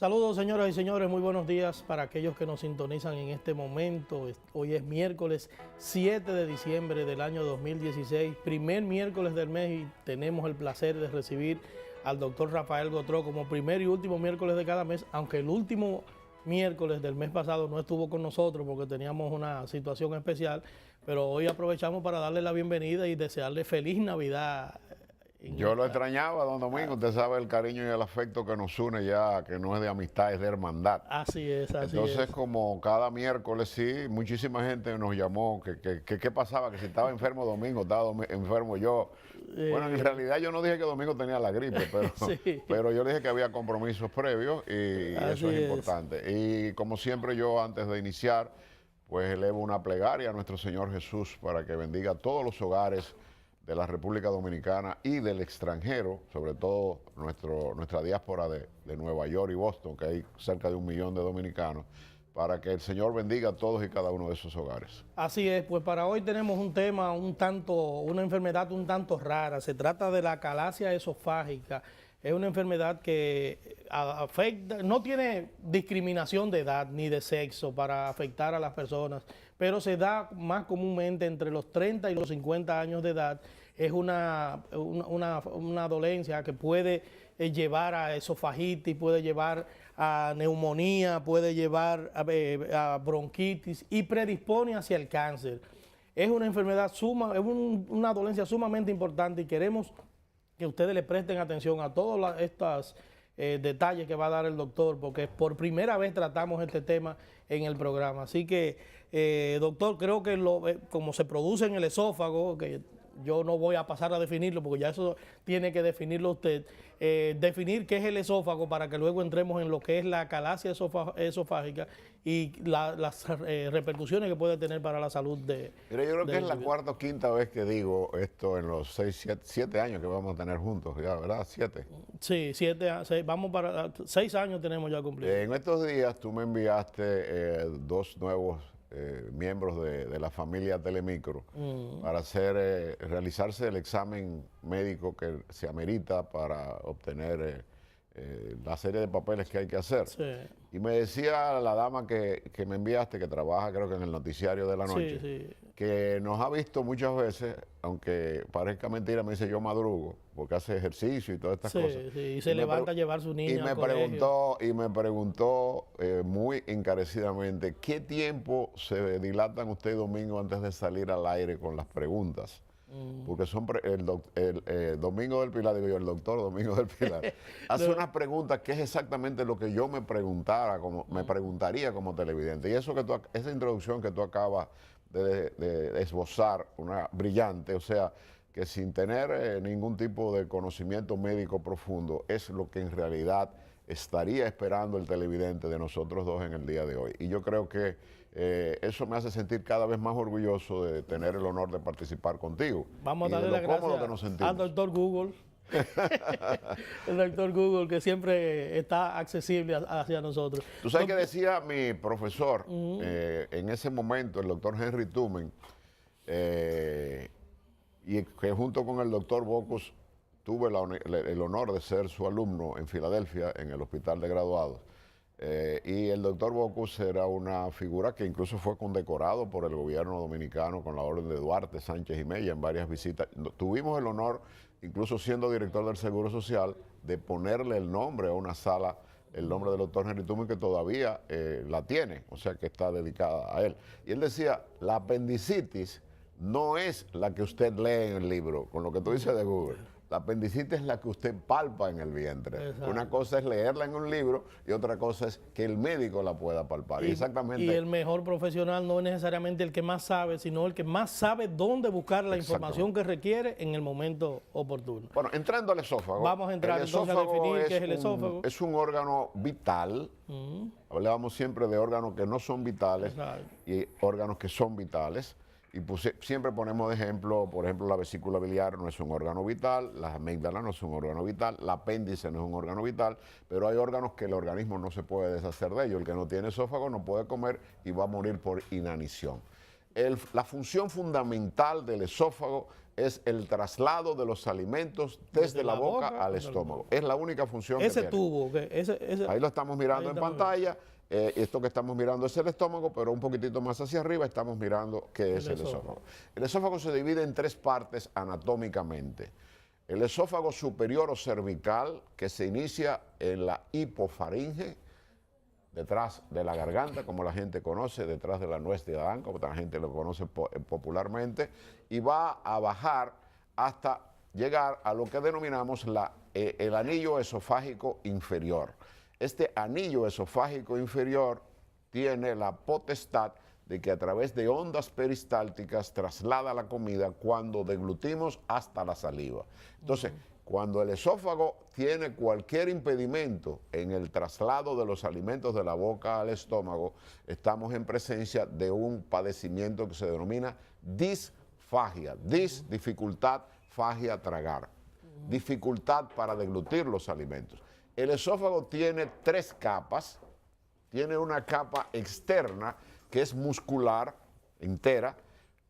Saludos, señoras y señores, muy buenos días para aquellos que nos sintonizan en este momento. Hoy es miércoles 7 de diciembre del año 2016, primer miércoles del mes, y tenemos el placer de recibir al doctor Rafael Gotró como primer y último miércoles de cada mes, aunque el último miércoles del mes pasado no estuvo con nosotros porque teníamos una situación especial, pero hoy aprovechamos para darle la bienvenida y desearle feliz Navidad. Yo lo extrañaba, don Domingo. Usted sabe el cariño y el afecto que nos une ya, que no es de amistad, es de hermandad. Así es, así Entonces, es. como cada miércoles, sí, muchísima gente nos llamó, qué pasaba, que si estaba enfermo Domingo, estaba enfermo yo. Bueno, en realidad yo no dije que Domingo tenía la gripe, pero, Sí. pero yo dije que había compromisos previos y Así eso es es. importante. Y como siempre yo, antes de iniciar, pues elevo una plegaria a nuestro Señor Jesús para que bendiga todos los hogares de la República Dominicana y del extranjero, sobre todo nuestra diáspora de Nueva York y Boston, que hay cerca de 1 millón de dominicanos, para que el Señor bendiga a todos y cada uno de esos hogares. Así es, pues para hoy tenemos un tema una enfermedad un tanto rara. Se trata de la acalasia esofágica. Es una enfermedad que afecta, no tiene discriminación de edad ni de sexo para afectar a las personas, pero se da más comúnmente entre los 30 y los 50 años de edad. Es una dolencia que puede llevar a esofagitis, puede llevar a neumonía, puede llevar a bronquitis y predispone hacia el cáncer. Es una enfermedad una dolencia sumamente importante y queremos que ustedes le presten atención a todos estos detalles que va a dar el doctor, porque por primera vez tratamos este tema en el programa. Así que, doctor, creo que como se produce en el esófago, que yo no voy a pasar a definirlo porque ya eso tiene que definirlo usted, definir qué es el esófago para que luego entremos en lo que es la acalasia esofágica y las repercusiones que puede tener para la salud de... Mira, yo creo que es la cuarta o quinta vez que digo esto en los 7 años que vamos a tener juntos, ya, ¿verdad? 7. Sí, 7, vamos para 6 años tenemos ya cumplidos. En estos días tú me enviaste 2 nuevos miembros de la familia Telemicro para realizarse el examen médico que se amerita para obtener la serie de papeles que hay que hacer. Sí. Y me decía la dama que me enviaste, que trabaja creo que en el noticiario de la noche, Sí. que nos ha visto muchas veces, aunque parezca mentira, me dice yo madrugo, porque hace ejercicio y todas estas cosas. Sí, y se levanta a llevar a su niña al colegio. Y me preguntó muy encarecidamente, ¿qué tiempo se dilatan usted y Domingo antes de salir al aire con las preguntas? Porque son el Domingo del Pilar, digo yo, el doctor Domingo del Pilar, hace unas preguntas que es exactamente lo que yo me preguntaría como televidente. Y eso esa introducción que tú acabas de esbozar, una brillante, o sea, que sin tener ningún tipo de conocimiento médico profundo, es lo que en realidad estaría esperando el televidente de nosotros dos en el día de hoy. Y yo creo que eso me hace sentir cada vez más orgulloso de tener el honor de participar contigo. Vamos a darle las gracias al doctor Google. El doctor Google, que siempre está accesible hacia nosotros. Tú sabes que decía mi profesor en ese momento, el doctor Henry Tumen, y que junto con el doctor Bocus tuve el honor de ser su alumno en Filadelfia, en el Hospital de Graduados. Y el doctor Bocus era una figura que incluso fue condecorado por el gobierno dominicano con la orden de Duarte, Sánchez y Mella en varias visitas. Tuvimos el honor, incluso siendo director del Seguro Social, de ponerle el nombre a una sala, el nombre del doctor Henry Tumen, que todavía la tiene, o sea que está dedicada a él. Y él decía, la apendicitis no es la que usted lee en el libro, con lo que tú dices de Google. La apendicitis es la que usted palpa en el vientre. Exacto. Una cosa es leerla en un libro y otra cosa es que el médico la pueda palpar. Y el mejor profesional no es necesariamente el que más sabe, sino el que más sabe dónde buscar la información que requiere en el momento oportuno. Bueno, entrando al esófago. Vamos a entrar entonces a definir qué es el esófago. Es un órgano vital. Hablábamos siempre de órganos que no son vitales. Exacto. Y órganos que son vitales. Y siempre ponemos de ejemplo, por ejemplo, la vesícula biliar no es un órgano vital, las amígdalas no es un órgano vital, el apéndice no es un órgano vital, pero hay órganos que el organismo no se puede deshacer de ellos. El que no tiene esófago no puede comer y va a morir por inanición. La función fundamental del esófago es el traslado de los alimentos desde la boca al estómago. Es la única función que tiene. Ese tubo, ahí lo estamos mirando en pantalla. Esto que estamos mirando es el estómago, pero un poquitito más hacia arriba estamos mirando qué es el esófago. El esófago se divide en 3 partes anatómicamente. El esófago superior o cervical, que se inicia en la hipofaringe, detrás de la garganta, como la gente conoce, detrás de la nuez de Adán, como la gente lo conoce popularmente, y va a bajar hasta llegar a lo que denominamos el anillo esofágico inferior. Este anillo esofágico inferior tiene la potestad de que a través de ondas peristálticas traslada la comida cuando deglutimos hasta la saliva. Entonces, cuando el esófago tiene cualquier impedimento en el traslado de los alimentos de la boca al estómago, estamos en presencia de un padecimiento que se denomina disfagia. Dificultad, fagia, tragar. Dificultad para deglutir los alimentos. El esófago tiene 3 capas. Tiene una capa externa que es muscular, entera,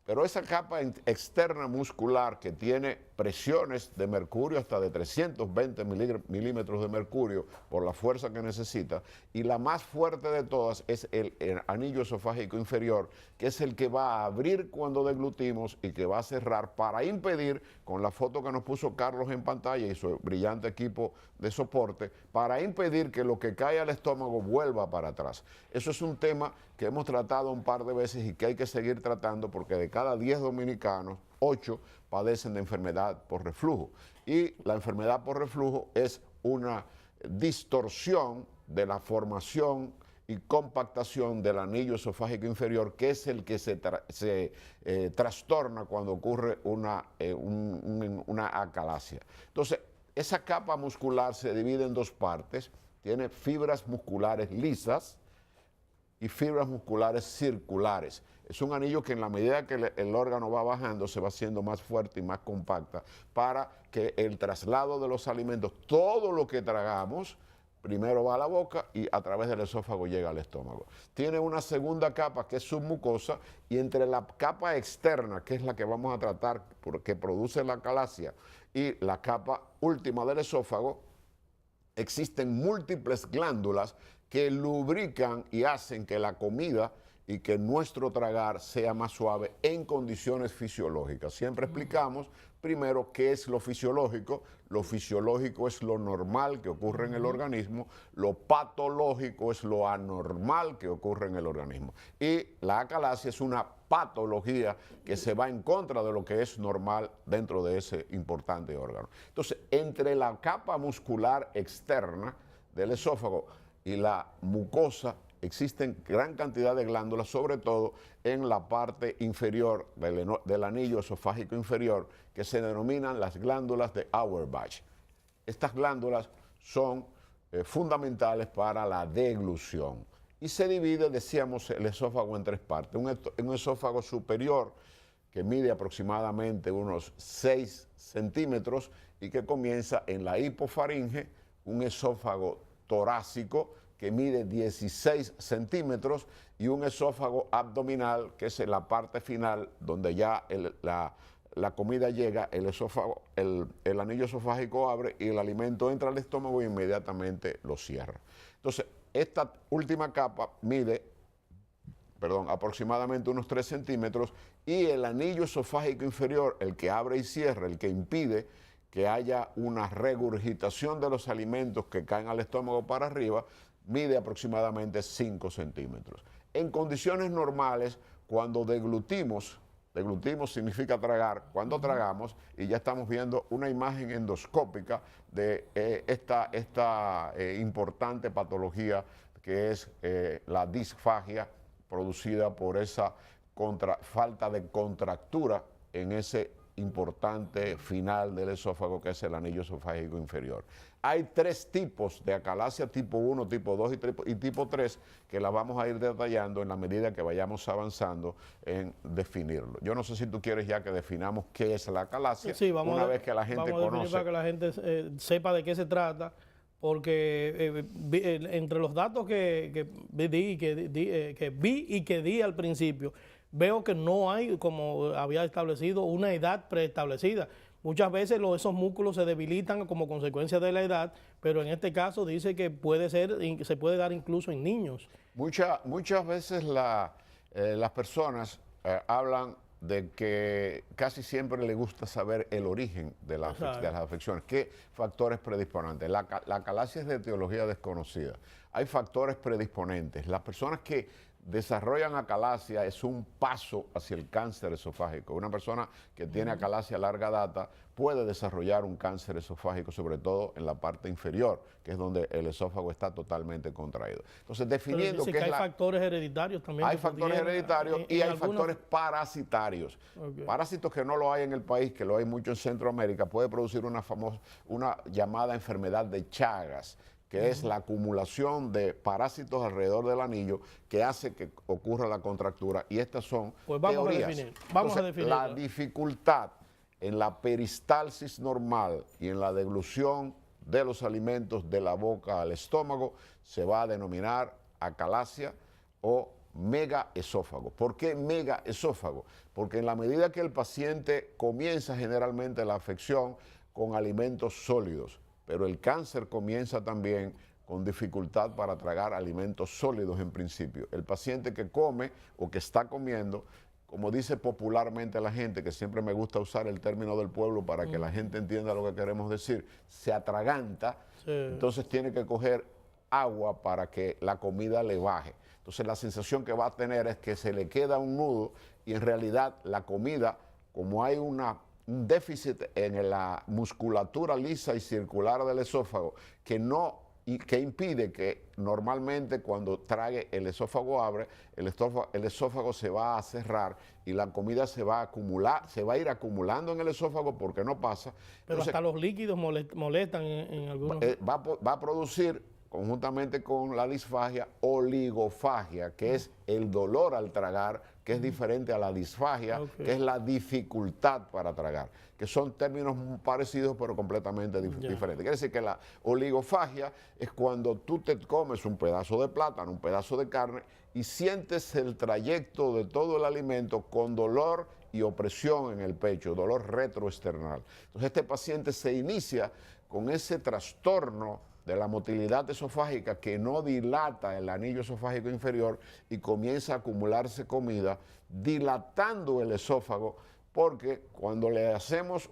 pero esa capa externa muscular que tiene presiones de mercurio hasta de 320 milímetros de mercurio por la fuerza que necesita, y la más fuerte de todas es el anillo esofágico inferior, que es el que va a abrir cuando deglutimos y que va a cerrar para impedir, con la foto que nos puso Carlos en pantalla y su brillante equipo de soporte, para impedir que lo que cae al estómago vuelva para atrás. Eso es un tema que hemos tratado un par de veces y que hay que seguir tratando, porque de cada 10 dominicanos, 8 padecen de enfermedad por reflujo. Y la enfermedad por reflujo es una distorsión de la formación y compactación del anillo esofágico inferior, que es el que se trastorna cuando ocurre una acalasia. Entonces, esa capa muscular se divide en 2 partes. Tiene fibras musculares lisas y fibras musculares circulares. Es un anillo que en la medida que el órgano va bajando se va haciendo más fuerte y más compacta para que el traslado de los alimentos, todo lo que tragamos, primero va a la boca y a través del esófago llega al estómago. Tiene una segunda capa que es submucosa, y entre la capa externa, que es la que vamos a tratar, que produce la acalasia, y la capa última del esófago, existen múltiples glándulas que lubrican y hacen que la comida y que nuestro tragar sea más suave en condiciones fisiológicas. Siempre explicamos primero qué es lo fisiológico. Lo fisiológico es lo normal que ocurre en el organismo, lo patológico es lo anormal que ocurre en el organismo. Y la acalasia es una patología que se va en contra de lo que es normal dentro de ese importante órgano. Entonces, entre la capa muscular externa del esófago y la mucosa existen gran cantidad de glándulas, sobre todo en la parte inferior del anillo esofágico inferior, que se denominan las glándulas de Auerbach. Estas glándulas son fundamentales para la deglución. Y se divide, decíamos, el esófago en 3 partes. Un esófago superior que mide aproximadamente unos 6 centímetros y que comienza en la hipofaringe, un esófago torácico que mide 16 centímetros, y un esófago abdominal, que es la parte final donde ya la comida llega, el anillo esofágico abre y el alimento entra al estómago e inmediatamente lo cierra. Entonces, esta última capa mide aproximadamente unos 3 centímetros, y el anillo esofágico inferior, el que abre y cierra, el que impide que haya una regurgitación de los alimentos que caen al estómago para arriba, mide aproximadamente 5 centímetros. En condiciones normales, cuando deglutimos significa tragar, cuando tragamos, y ya estamos viendo una imagen endoscópica de esta importante patología que es la disfagia, producida por esa falta de contractura en ese importante final del esófago, que es el anillo esofágico inferior. Hay 3 tipos de acalasia: tipo 1, tipo 2 y tipo 3, que las vamos a ir detallando en la medida que vayamos avanzando en definirlo. Yo no sé si tú quieres ya que definamos qué es la acalasia, sí, una vez que la gente conoce. Para que la gente sepa de qué se trata, porque entre los datos que vi y que di al principio, veo que no hay, como había establecido, una edad preestablecida. Muchas veces esos músculos se debilitan como consecuencia de la edad, pero en este caso dice que puede ser, se puede dar incluso en niños. Muchas veces las personas hablan de que casi siempre les gusta saber el origen de las afecciones. ¿Qué factores predisponentes? La acalasia es de etiología desconocida. Hay factores predisponentes. Las personas que desarrollan acalasia es un paso hacia el cáncer esofágico. Una persona que tiene acalasia a larga data puede desarrollar un cáncer esofágico, sobre todo en la parte inferior, que es donde el esófago está totalmente contraído. Entonces, definiendo que hay factores hereditarios también. Hay factores hereditarios y hay factores parasitarios. Okay. Parásitos que no lo hay en el país, que lo hay mucho en Centroamérica, puede producir una llamada enfermedad de Chagas, que es la acumulación de parásitos alrededor del anillo que hace que ocurra la contractura. Y estas son teorías. Vamos a definir. La dificultad en la peristalsis normal y en la deglución de los alimentos de la boca al estómago se va a denominar acalasia o megaesófago. ¿Por qué megaesófago? Porque en la medida que el paciente comienza generalmente la afección con alimentos sólidos, pero el cáncer comienza también con dificultad para tragar alimentos sólidos en principio. El paciente que come o que está comiendo, como dice popularmente la gente, que siempre me gusta usar el término del pueblo para que la gente entienda lo que queremos decir, se atraganta, entonces tiene que coger agua para que la comida le baje. Entonces la sensación que va a tener es que se le queda un nudo y en realidad la comida, como hay un déficit en la musculatura lisa y circular del esófago que impide que normalmente cuando trague el esófago abre, el esófago se va a cerrar y la comida se va a acumular, se va a ir acumulando en el esófago porque no pasa. Pero entonces, hasta los líquidos molestan en algunos. Va a producir, conjuntamente con la disfagia, oligofagia, que es el dolor al tragar, que es diferente a la disfagia, que es la dificultad para tragar, que son términos parecidos pero completamente diferentes. Quiere decir que la oligofagia es cuando tú te comes un pedazo de plátano, un pedazo de carne y sientes el trayecto de todo el alimento con dolor y opresión en el pecho, dolor retroesternal. Entonces este paciente se inicia con ese trastorno de la motilidad esofágica que no dilata el anillo esofágico inferior y comienza a acumularse comida, dilatando el esófago, porque cuando le hacemos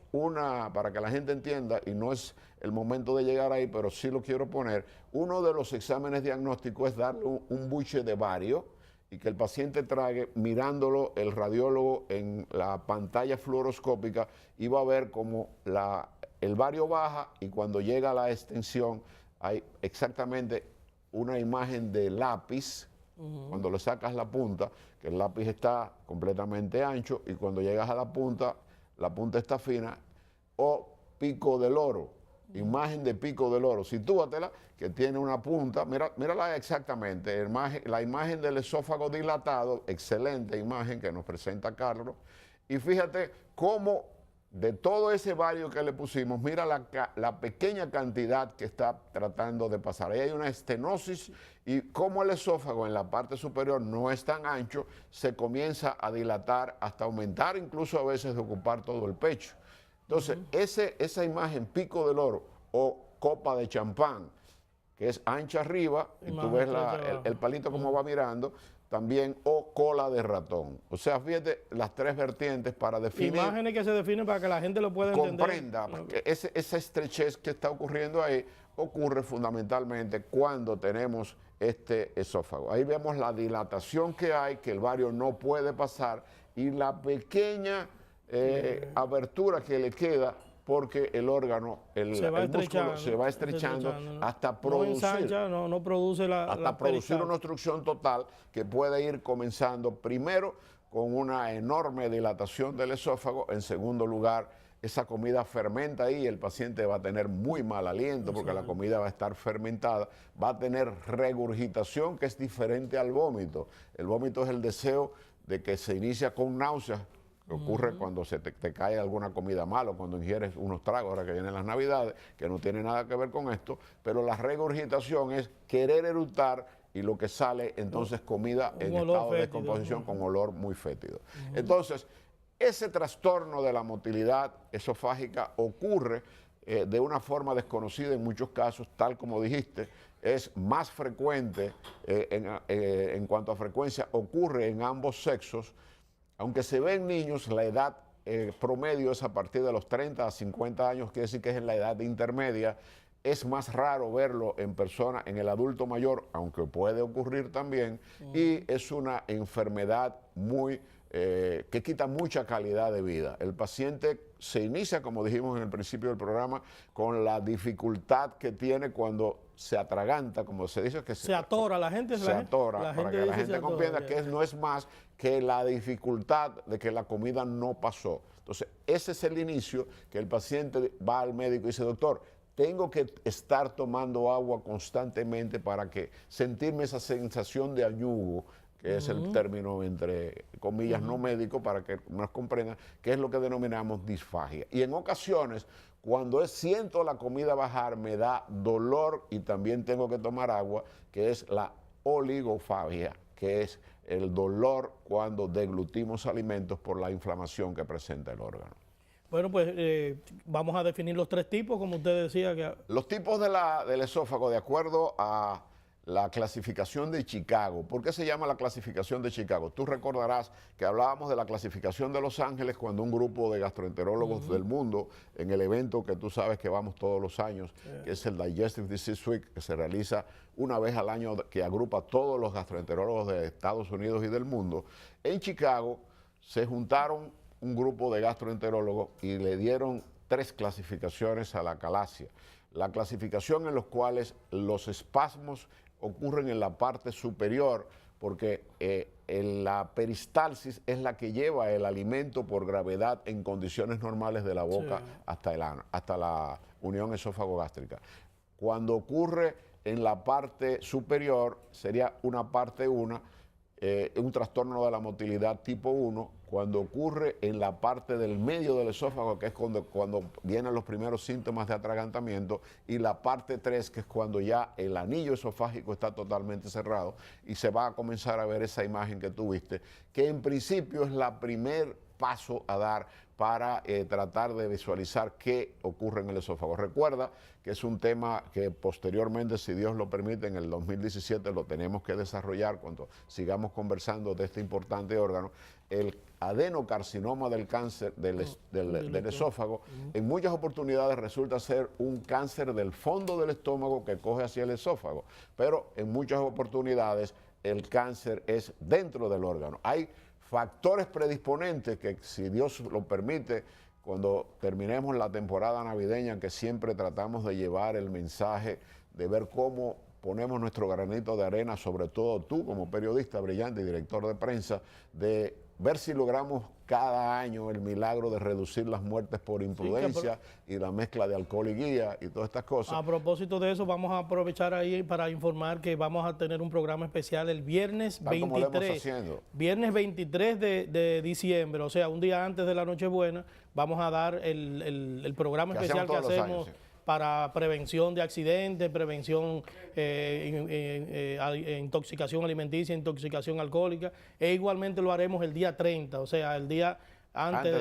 para que la gente entienda, y no es el momento de llegar ahí, pero sí lo quiero poner, uno de los exámenes diagnósticos es darle un buche de bario y que el paciente trague mirándolo el radiólogo en la pantalla fluoroscópica y va a ver cómo el bario baja y cuando llega a la extensión hay exactamente una imagen de lápiz, cuando le sacas la punta, que el lápiz está completamente ancho y cuando llegas a la punta está fina, o pico del oro, imagen de pico del oro. Sitúatela, que tiene una punta, mírala exactamente, la imagen del esófago dilatado, excelente imagen que nos presenta Carlos, y fíjate cómo de todo ese bario que le pusimos, mira la pequeña cantidad que está tratando de pasar. Ahí hay una estenosis y como el esófago en la parte superior no es tan ancho, se comienza a dilatar hasta aumentar, incluso a veces de ocupar todo el pecho. Entonces, esa imagen pico del oro o copa de champán, que es ancha arriba, y tú ves el palito como va mirando, también, o cola de ratón. O sea, fíjate las tres vertientes para definir. Imágenes que se definen para que la gente lo pueda entender. Comprenda que esa estrechez que está ocurriendo ahí ocurre fundamentalmente cuando tenemos este esófago. Ahí vemos la dilatación que hay, que el bario no puede pasar, y la pequeña abertura que le queda porque el órgano, el músculo se va estrechando hasta producir, no produce hasta producir una obstrucción total que puede ir comenzando primero con una enorme dilatación del esófago, en segundo lugar esa comida fermenta ahí y el paciente va a tener muy mal aliento porque la comida va a estar fermentada, va a tener regurgitación que es diferente al vómito. El vómito es el deseo de que se inicia con náuseas, que ocurre cuando se te cae alguna comida mala o cuando ingieres unos tragos, ahora que vienen las Navidades, que no tiene nada que ver con esto, pero la regurgitación es querer eructar y lo que sale entonces comida en estado de descomposición con olor muy fétido. Entonces, ese trastorno de la motilidad esofágica ocurre de una forma desconocida en muchos casos, tal como dijiste, es más frecuente en cuanto a frecuencia, ocurre en ambos sexos, aunque se ve en niños, la edad promedio es a partir de los 30 a 50 años, quiere decir que es en la edad intermedia. Es más raro verlo en personas, en el adulto mayor, aunque puede ocurrir también, y es una enfermedad muy que quita mucha calidad de vida. El paciente se inicia, como dijimos en el principio del programa, con la dificultad que tiene cuando se atraganta, como se dice, que se atora, la gente se atora, para que la gente comprenda que no es más que la dificultad de que la comida no pasó. Entonces, ese es el inicio, que el paciente va al médico y dice, doctor, tengo que estar tomando agua constantemente para que sentirme esa sensación de ayugo, que es el término entre comillas no médico, para que nos comprendan, que es lo que denominamos disfagia. Y en ocasiones, cuando siento la comida bajar, me da dolor y también tengo que tomar agua, que es la oligofagia, que es el dolor cuando deglutimos alimentos por la inflamación que presenta el órgano. Bueno, pues vamos a definir los 3 tipos, como usted decía. Los tipos del esófago, de acuerdo a la clasificación de Chicago. ¿Por qué se llama la clasificación de Chicago? Tú recordarás que hablábamos de la clasificación de Los Ángeles cuando un grupo de gastroenterólogos del mundo, en el evento que tú sabes que vamos todos los años, que es el Digestive Disease Week, que se realiza una vez al año, que agrupa a todos los gastroenterólogos de Estados Unidos y del mundo. En Chicago se juntaron un grupo de gastroenterólogos y le dieron 3 clasificaciones a la acalasia. La clasificación en los cuales los espasmos ocurren en la parte superior, porque la peristalsis es la que lleva el alimento por gravedad en condiciones normales de la boca hasta el ano, hasta la unión esófago-gástrica. Cuando ocurre en la parte superior, sería una parte 1, un trastorno de la motilidad tipo 1, cuando ocurre en la parte del medio del esófago, que es cuando vienen los primeros síntomas de atragantamiento, y la parte 3, que es cuando ya el anillo esofágico está totalmente cerrado y se va a comenzar a ver esa imagen que tú viste, que en principio es la primer paso a dar para tratar de visualizar qué ocurre en el esófago. Recuerda que es un tema que posteriormente, si Dios lo permite, en el 2017 lo tenemos que desarrollar cuando sigamos conversando de este importante órgano. El adenocarcinoma del cáncer del esófago, en muchas oportunidades resulta ser un cáncer del fondo del estómago que coge hacia el esófago, pero en muchas oportunidades el cáncer es dentro del órgano. Hay factores predisponentes que, si Dios lo permite, cuando terminemos la temporada navideña, que siempre tratamos de llevar el mensaje de ver cómo ponemos nuestro granito de arena, sobre todo tú como periodista brillante y director de prensa, de ver si logramos cada año el milagro de reducir las muertes por imprudencia y la mezcla de alcohol y guía y todas estas cosas. A propósito de eso, vamos a aprovechar ahí para informar que vamos a tener un programa especial el viernes 23. Viernes 23 de diciembre, o sea, un día antes de la Nochebuena, vamos a dar el programa especial que hacemos para prevención de accidentes, prevención intoxicación alimenticia, intoxicación alcohólica, e igualmente lo haremos el día 30, o sea, el día antes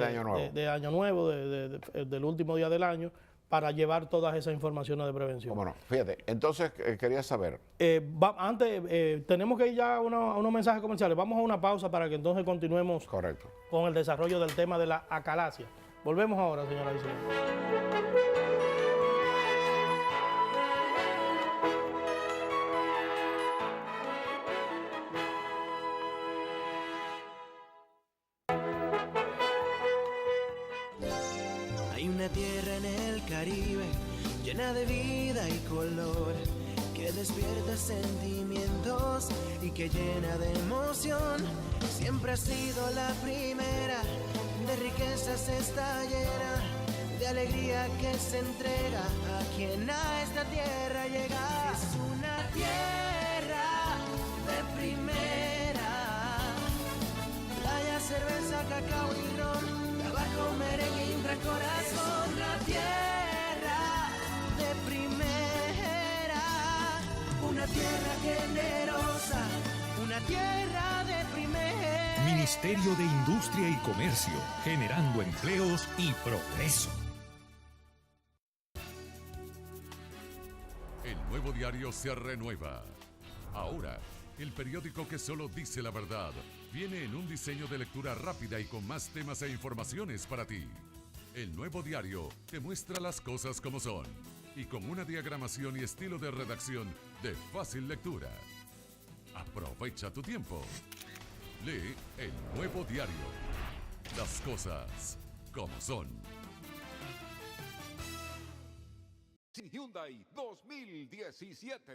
de Año Nuevo, del último día del año, para llevar todas esas informaciones de prevención. Bueno, fíjate, entonces quería saber. Tenemos que ir ya a unos mensajes comerciales. Vamos a una pausa para que entonces continuemos con el desarrollo del tema de la acalasia. Volvemos ahora, señora vicepresidenta. Tierra en el Caribe, llena de vida y color, que despierta sentimientos y que llena de emoción. Siempre ha sido la primera, de riquezas está llena, de alegría que se entrega a quien a esta tierra llega. Es una tierra de primera, playa, cerveza, cacao y ron, tabaco, merengue y un gran corazón. La tierra de primera, una tierra que generó tierra de primer. Ministerio de Industria y Comercio, generando empleos y progreso. El Nuevo Diario se renueva. Ahora, el periódico que solo dice la verdad viene en un diseño de lectura rápida y con más temas e informaciones para ti. El Nuevo Diario te muestra las cosas como son y con una diagramación y estilo de redacción de fácil lectura. Aprovecha tu tiempo. Lee El Nuevo Diario. Las cosas como son. Hyundai 2017.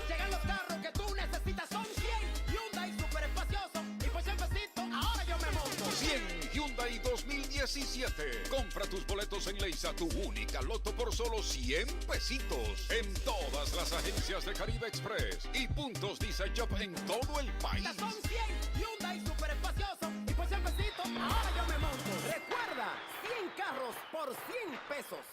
Llegan los carros que tú necesitas, son 100 Hyundai super espacioso y por 100 pesitos ahora yo me monto. 100 Hyundai 2017. Compra tus boletos en Leisa, tu única loto por solo 100 pesitos. En todas las agencias de Caribe Express y puntos Dice Shop en todo el país. Son 100 Hyundai super espacioso y por 100 pesitos ahora yo me monto. Recuerda, 100 carros por 100 pesos.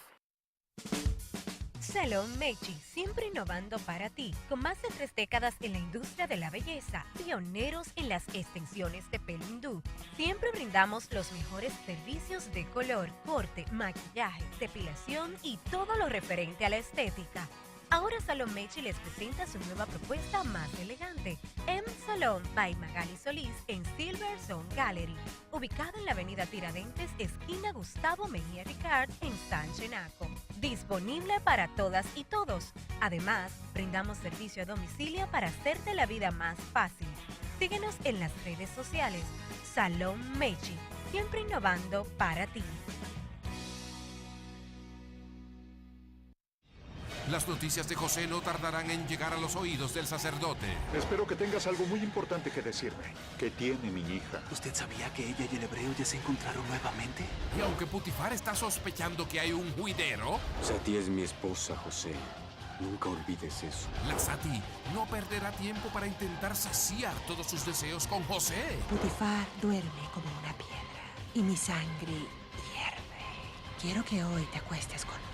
Salón Mechi, siempre innovando para ti, con más de 3 décadas en la industria de la belleza, pioneros en las extensiones de pelo hindú. Siempre brindamos los mejores servicios de color, corte, maquillaje, depilación y todo lo referente a la estética. Ahora Salón Mechi les presenta su nueva propuesta más elegante, M Salón by Magali Solís en Silverstone Gallery, ubicado en la avenida Tiradentes, esquina Gustavo Mejía Ricard en San Chenaco. Disponible para todas y todos. Además, brindamos servicio a domicilio para hacerte la vida más fácil. Síguenos en las redes sociales. Salón Mechi, siempre innovando para ti. Las noticias de José no tardarán en llegar a los oídos del sacerdote. Espero que tengas algo muy importante que decirme. ¿Qué tiene mi hija? ¿Usted sabía que ella y el hebreo ya se encontraron nuevamente? Y aunque Putifar está sospechando que hay un juidero, Sati es mi esposa, José. Nunca olvides eso. la Sati no perderá tiempo para intentar saciar todos sus deseos con José. Putifar duerme como una piedra y mi sangre hierve. Quiero que hoy te acuestes conmigo.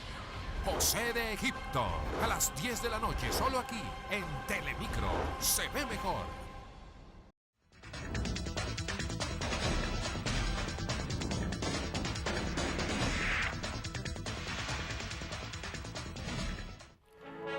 José de Egipto, a las 10 de la noche, solo aquí, en Telemicro. Se ve mejor.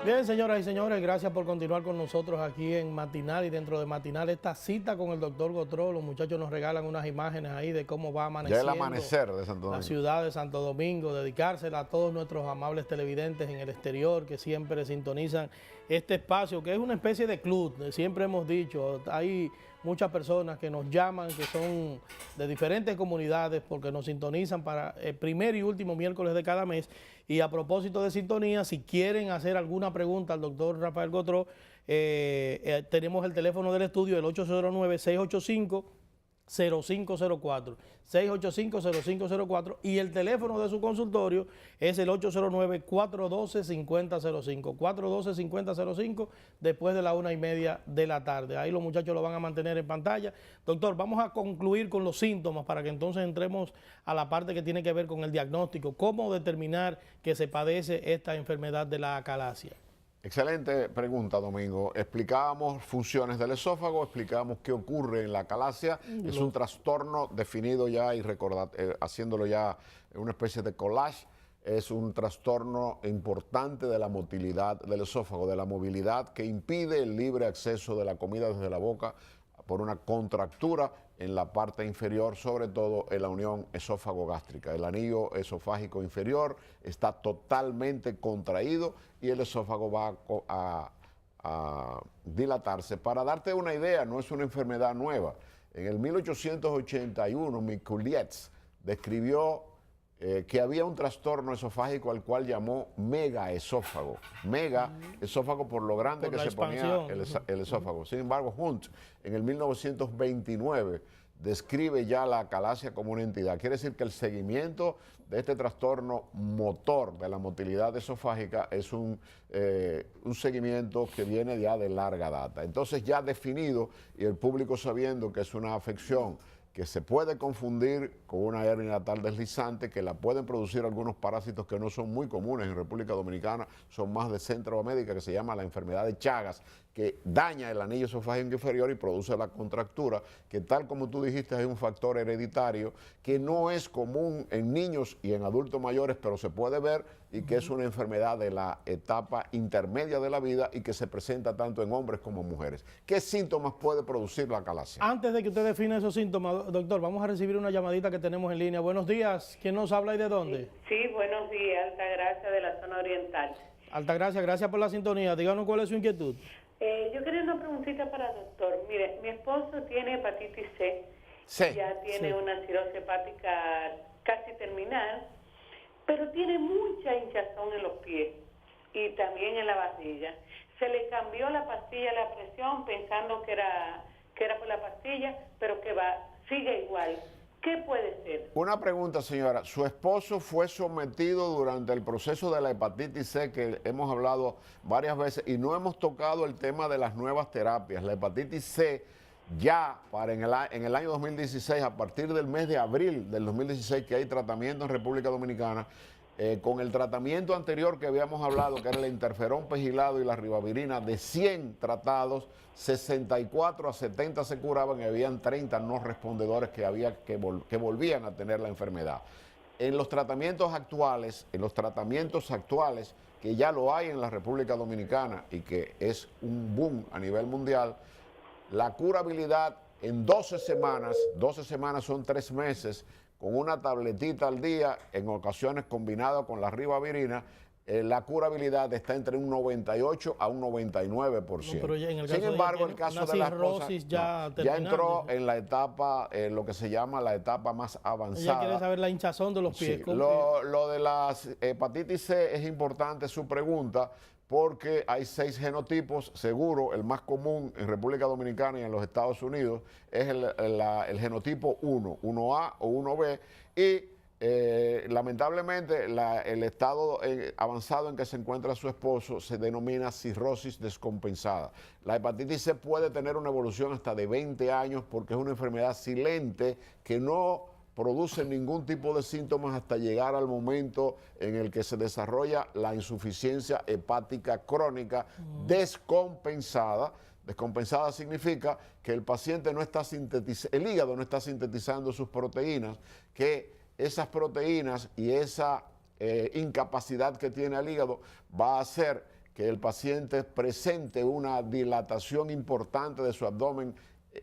Bien, señoras y señores, gracias por continuar con nosotros aquí en Matinal y dentro de Matinal esta cita con el doctor Gotró. Los muchachos nos regalan unas imágenes ahí de cómo va amaneciendo Ya el amanecer de Santo Domingo. La ciudad de Santo Domingo, dedicársela a todos nuestros amables televidentes en el exterior que siempre sintonizan este espacio, que es una especie de club, siempre hemos dicho, hay muchas personas que nos llaman, que son de diferentes comunidades, porque nos sintonizan para el primer y último miércoles de cada mes. Y a propósito de sintonía, si quieren hacer alguna pregunta al doctor Rafael Gotró, tenemos el teléfono del estudio, el 809-685-0504, 685-0504, y el teléfono de su consultorio es el 809-412-5005, 412-5005, después de la 1:30 de la tarde. Ahí los muchachos lo van a mantener en pantalla. Doctor, vamos a concluir con los síntomas para que entonces entremos a la parte que tiene que ver con el diagnóstico. ¿Cómo determinar que se padece esta enfermedad de la acalasia? Excelente pregunta, Domingo. Explicábamos funciones del esófago, explicábamos qué ocurre en la acalasia. Es un trastorno definido ya y haciéndolo ya en una especie de collage. Es un trastorno importante de la motilidad del esófago, de la movilidad que impide el libre acceso de la comida desde la boca por una contractura en la parte inferior, sobre todo en la unión esófago-gástrica. El anillo esofágico inferior está totalmente contraído y el esófago va a dilatarse. Para darte una idea, no es una enfermedad nueva. En el 1881, Mikulietz describió que había un trastorno esofágico al cual llamó megaesófago. Megaesófago por lo grande que se ponía el esófago. Sin embargo, Hunt en el 1929 describe ya la acalasia como una entidad. Quiere decir que el seguimiento de este trastorno motor de la motilidad esofágica es un seguimiento que viene ya de larga data. Entonces, ya definido y el público sabiendo que es una afección que se puede confundir con una hernia hiatal deslizante, que la pueden producir algunos parásitos que no son muy comunes en República Dominicana, son más de Centroamérica, que se llama la enfermedad de Chagas, que daña el anillo esofágico inferior y produce la contractura, que tal como tú dijiste es un factor hereditario que no es común en niños y en adultos mayores, pero se puede ver, y que es una enfermedad de la etapa intermedia de la vida y que se presenta tanto en hombres como mujeres. ¿Qué síntomas puede producir la acalasia? Antes de que usted define esos síntomas, doctor, vamos a recibir una llamadita que tenemos en línea. Buenos días, ¿quién nos habla y de dónde? Sí, buenos días, Altagracia de la zona oriental. Altagracia, gracias por la sintonía. Díganos cuál es su inquietud. Yo quería una preguntita para el doctor. Mire, mi esposo tiene hepatitis C, ya tiene una cirrosis hepática casi terminal, pero tiene mucha hinchazón en los pies y también en la barriga. Se le cambió la pastilla a la presión pensando que era por la pastilla, pero que sigue igual. ¿Qué puede ser? Una pregunta, señora. ¿Su esposo fue sometido durante el proceso de la hepatitis C, que hemos hablado varias veces, y no hemos tocado el tema de las nuevas terapias? La hepatitis C ya en el año 2016, a partir del mes de abril del 2016, que hay tratamiento en República Dominicana, con el tratamiento anterior que habíamos hablado, que era el interferón pegilado y la ribavirina, de 100 tratados, 64 a 70 se curaban y habían 30 no respondedores que volvían a tener la enfermedad. En los tratamientos actuales, que ya lo hay en la República Dominicana y que es un boom a nivel mundial, la curabilidad en 12 semanas son 3 meses, con una tabletita al día, en ocasiones combinado con la ribavirina, la curabilidad está entre un 98 a un 99%. Sin embargo, el caso de la esposa ya entró en la etapa, lo que se llama la etapa más avanzada. Ella quiere saber la hinchazón de los pies. Sí, lo de la hepatitis C es importante su pregunta, porque hay 6 genotipos. Seguro el más común en República Dominicana y en los Estados Unidos es el genotipo 1, 1A o 1B, y lamentablemente el estado avanzado en que se encuentra su esposo se denomina cirrosis descompensada. La hepatitis C puede tener una evolución hasta de 20 años porque es una enfermedad silente que no produce ningún tipo de síntomas hasta llegar al momento en el que se desarrolla la insuficiencia hepática crónica descompensada. Descompensada significa que el paciente el hígado no está sintetizando sus proteínas, que esas proteínas y esa incapacidad que tiene el hígado va a hacer que el paciente presente una dilatación importante de su abdomen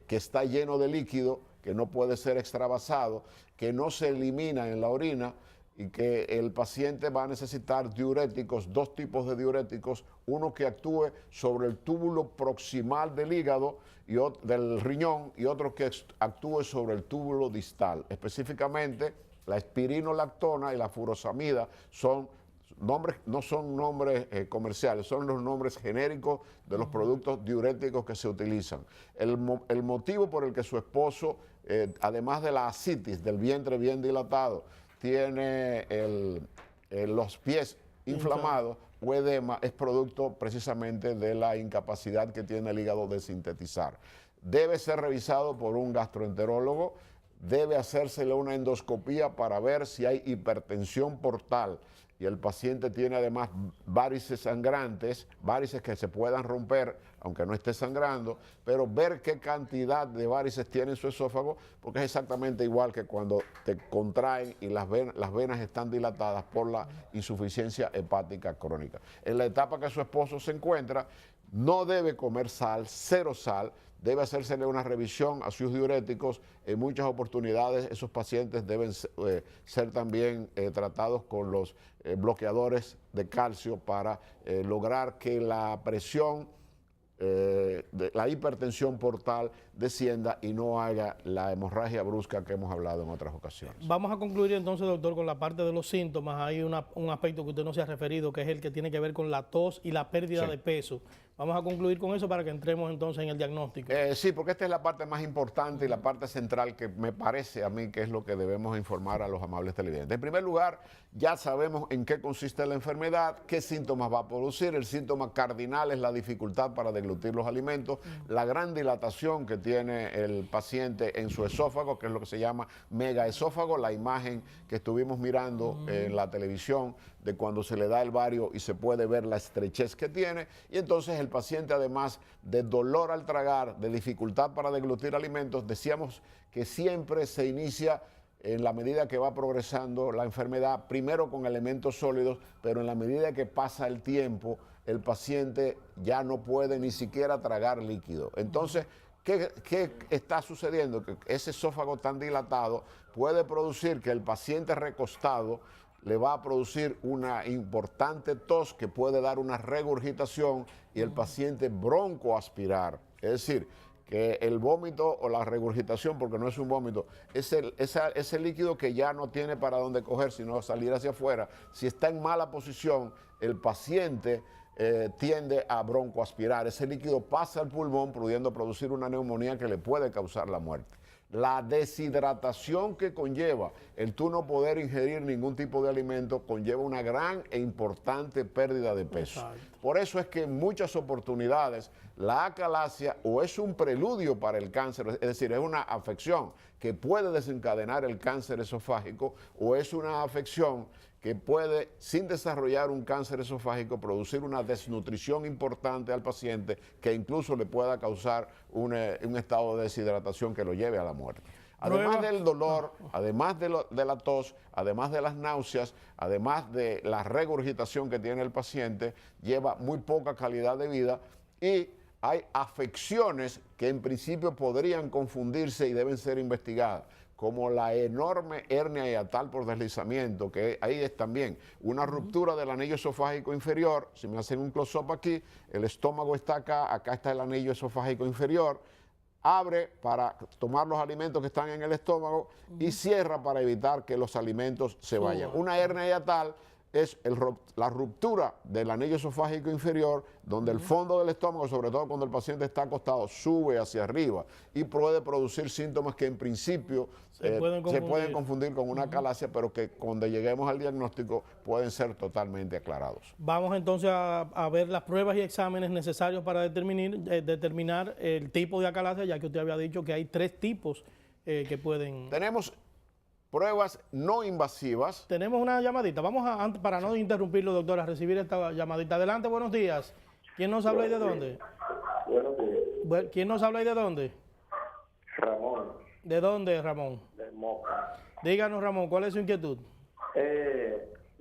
que está lleno de líquido, que no puede ser extravasado, que no se elimina en la orina, y que el paciente va a necesitar diuréticos, 2 tipos de diuréticos, uno que actúe sobre el túbulo proximal del hígado y del riñón, y otro que actúe sobre el túbulo distal. Específicamente, la espironolactona y la furosamida no son nombres comerciales, son los nombres genéricos de los productos diuréticos que se utilizan. El motivo por el que su esposo, además de la ascitis, del vientre bien dilatado, tiene los pies inflamados o edema, es producto precisamente de la incapacidad que tiene el hígado de sintetizar. Debe ser revisado por un gastroenterólogo, debe hacérsele una endoscopía para ver si hay hipertensión portal, y el paciente tiene además varices sangrantes, varices que se puedan romper, aunque no esté sangrando, pero ver qué cantidad de varices tiene en su esófago, porque es exactamente igual que cuando te contraen y las venas están dilatadas por la insuficiencia hepática crónica. En la etapa que su esposo se encuentra, no debe comer sal, 0 sal, debe hacérsele una revisión a sus diuréticos. En muchas oportunidades esos pacientes deben ser también tratados con los bloqueadores de calcio para lograr que la presión, la hipertensión portal descienda y no haga la hemorragia brusca que hemos hablado en otras ocasiones. Vamos a concluir entonces, doctor, con la parte de los síntomas. Hay un aspecto que usted no se ha referido, que es el que tiene que ver con la tos y la pérdida de peso. Vamos a concluir con eso para que entremos entonces en el diagnóstico. Sí, porque esta es la parte más importante y la parte central que me parece a mí que es lo que debemos informar a los amables televidentes. En primer lugar, ya sabemos en qué consiste la enfermedad, qué síntomas va a producir. El síntoma cardinal es la dificultad para deglutir los alimentos, la gran dilatación que tiene el paciente en su esófago, que es lo que se llama megaesófago, la imagen que estuvimos mirando en la televisión de cuando se le da el bario y se puede ver la estrechez que tiene. Y entonces el paciente, además de dolor al tragar, de dificultad para deglutir alimentos, decíamos que siempre se inicia en la medida que va progresando la enfermedad, primero con elementos sólidos, pero en la medida que pasa el tiempo, el paciente ya no puede ni siquiera tragar líquido. Entonces, ¿qué está sucediendo? Que ese esófago tan dilatado puede producir que el paciente recostado le va a producir una importante tos que puede dar una regurgitación y el paciente broncoaspirar. Es decir, que el vómito o la regurgitación, porque no es un vómito, es ese líquido que ya no tiene para dónde coger, sino salir hacia afuera. Si está en mala posición, el paciente tiende a broncoaspirar. Ese líquido pasa al pulmón, pudiendo producir una neumonía que le puede causar la muerte. La deshidratación que conlleva el tú no poder ingerir ningún tipo de alimento conlleva una gran e importante pérdida de peso. Exacto. Por eso es que en muchas oportunidades la acalasia o es un preludio para el cáncer, es decir, es una afección que puede desencadenar el cáncer esofágico, o es una afección que puede, sin desarrollar un cáncer esofágico, producir una desnutrición importante al paciente que incluso le pueda causar un estado de deshidratación que lo lleve a la muerte. Además del dolor, además de la tos, además de las náuseas, además de la regurgitación que tiene el paciente, lleva muy poca calidad de vida y hay afecciones que en principio podrían confundirse y deben ser investigadas, como la enorme hernia hiatal por deslizamiento, que ahí es también una ruptura del anillo esofágico inferior. Si me hacen un close-up aquí, el estómago está acá, acá está el anillo esofágico inferior, abre para tomar los alimentos que están en el estómago y cierra para evitar que los alimentos se vayan. Una hernia hiatal es la ruptura del anillo esofágico inferior, donde el fondo del estómago, sobre todo cuando el paciente está acostado, sube hacia arriba y puede producir síntomas que en principio se pueden confundir con una acalasia, pero que cuando lleguemos al diagnóstico pueden ser totalmente aclarados. Vamos entonces a ver las pruebas y exámenes necesarios para determinar el tipo de acalasia, ya que usted había dicho que hay 3 tipos que pueden... Tenemos pruebas no invasivas. Tenemos una llamadita. Vamos para no interrumpirlo, doctor, a recibir esta llamadita. Adelante, buenos días. ¿Quién nos habla y de dónde? Buenos días. ¿Quién nos habla y de dónde? Ramón. ¿De dónde, Ramón? De Moca. Díganos, Ramón, ¿cuál es su inquietud?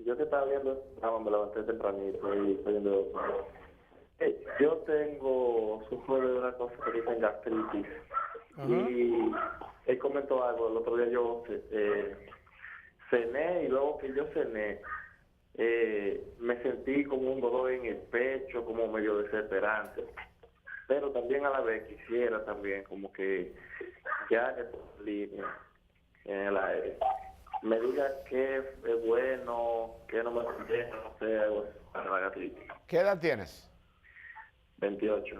Yo te estaba viendo, me levanté tempranito y estoy viendo. Yo sufro de una cosa que dicen gastritis. Y él comentó algo, el otro día yo cené y luego que yo cené me sentí como un dolor en el pecho, como medio desesperante, pero también a la vez quisiera también como que ya en la me diga qué es bueno, qué no me conviene, no sé, para la gastritis. ¿Qué edad tienes? 28.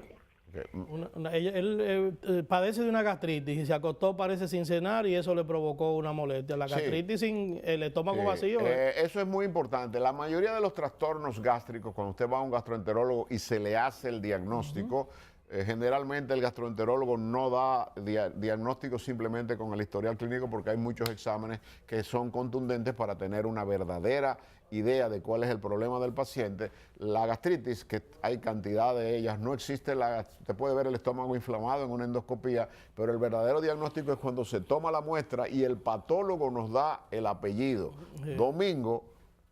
Él padece de una gastritis y se acostó, parece, sin cenar, y eso le provocó una molestia. La gastritis sin el estómago vacío. Eso es muy importante. La mayoría de los trastornos gástricos, cuando usted va a un gastroenterólogo y se le hace el diagnóstico, generalmente el gastroenterólogo no da diagnóstico simplemente con el historial clínico, porque hay muchos exámenes que son contundentes para tener una verdadera idea de cuál es el problema del paciente. La gastritis, que hay cantidad de ellas, no existe, usted puede ver el estómago inflamado en una endoscopía, pero el verdadero diagnóstico es cuando se toma la muestra y el patólogo nos da el apellido. Domingo,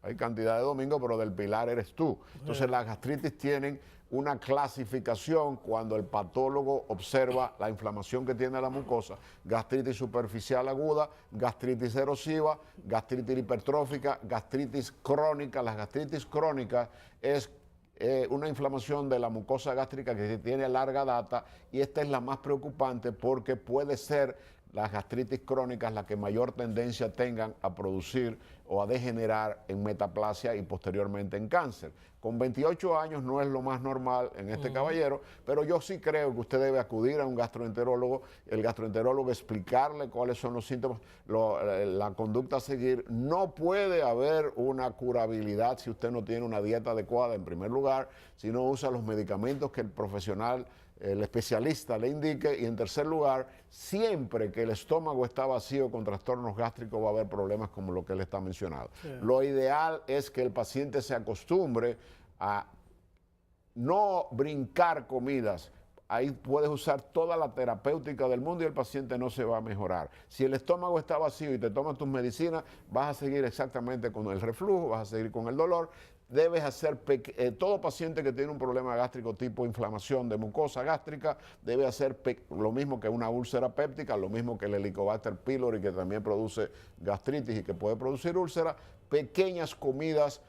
hay cantidad de Domingo, pero del Pilar eres tú. Entonces las gastritis tienen una clasificación cuando el patólogo observa la inflamación que tiene la mucosa: gastritis superficial aguda, gastritis erosiva, gastritis hipertrófica, gastritis crónica. Las gastritis crónicas es una inflamación de la mucosa gástrica que tiene larga data, y esta es la más preocupante porque puede ser las gastritis crónicas las que mayor tendencia tengan a producir o a degenerar en metaplasia y posteriormente en cáncer. Con 28 años no es lo más normal en este caballero, pero yo sí creo que usted debe acudir a un gastroenterólogo, el gastroenterólogo explicarle cuáles son los síntomas, la conducta a seguir. No puede haber una curabilidad si usted no tiene una dieta adecuada, en primer lugar, si no usa los medicamentos que el profesional, el especialista le indique, y en tercer lugar, siempre que el estómago está vacío con trastornos gástricos va a haber problemas como lo que él está mencionando. Sí. Lo ideal es que el paciente se acostumbre a no brincar comidas. Ahí puedes usar toda la terapéutica del mundo y el paciente no se va a mejorar. Si el estómago está vacío y te tomas tus medicinas, vas a seguir exactamente con el reflujo, vas a seguir con el dolor. Debes hacer, todo paciente que tiene un problema gástrico tipo inflamación de mucosa gástrica, debe hacer lo mismo que una úlcera péptica, lo mismo que el Helicobacter pylori, que también produce gastritis y que puede producir úlcera, pequeñas comidas